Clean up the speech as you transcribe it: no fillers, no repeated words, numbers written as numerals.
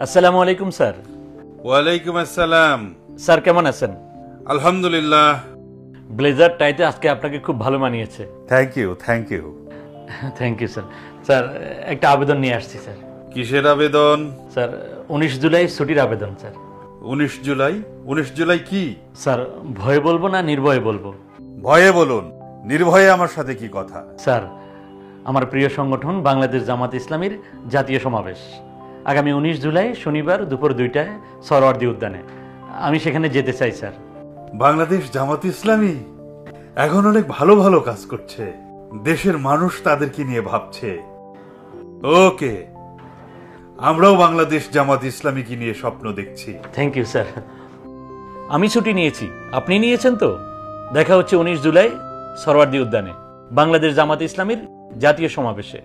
আসসালামু আলাইকুম স্যার। ওয়ালাইকুম আসসালাম। স্যার কেমন আছেন? আলহামদুলিল্লাহ। ব্লেজার টাইতে আজকে আপনাকে খুব ভালো মানিয়েছে। Thank you. Thank you sir. Sir একটা আবেদন নিয়ে আসছি স্যার। কিসের আবেদন? স্যার 19 জুলাই ছুটির আবেদন স্যার। 19 জুলাই? 19 জুলাই কি? স্যার ভয়ে বলবো না নির্ভয়ে বলবো? ভয়ে বলুন, নির্ভয়ে আমার সাথে কি কথা? স্যার আমার প্রিয় সংগঠন বাংলাদেশ জামাত ইসলামীর জাতীয় সমাবেশ আগামী 19 জুলাই শনিবার দুপুর 2টায় সরওয়ার্দী উদ্যানে। আমি সেখানে যেতে চাই স্যার। বাংলাদেশ জামাত ইসলামী এখন অনেক ভালো ভালো কাজ করছে, দেশের মানুষ তাদেরকে নিয়ে ভাবছে। ওকে, আমরাও বাংলাদেশ জামাত ইসলামীকে নিয়ে স্বপ্ন দেখছি। Thank you sir. আমি ছুটি নিয়েছি, আপনি নিয়েছেন তো? দেখা হচ্ছে 19 জুলাই সরওয়ার্দী উদ্যানে বাংলাদেশ জামাত ইসলামীর জাতীয় সমাবেশে।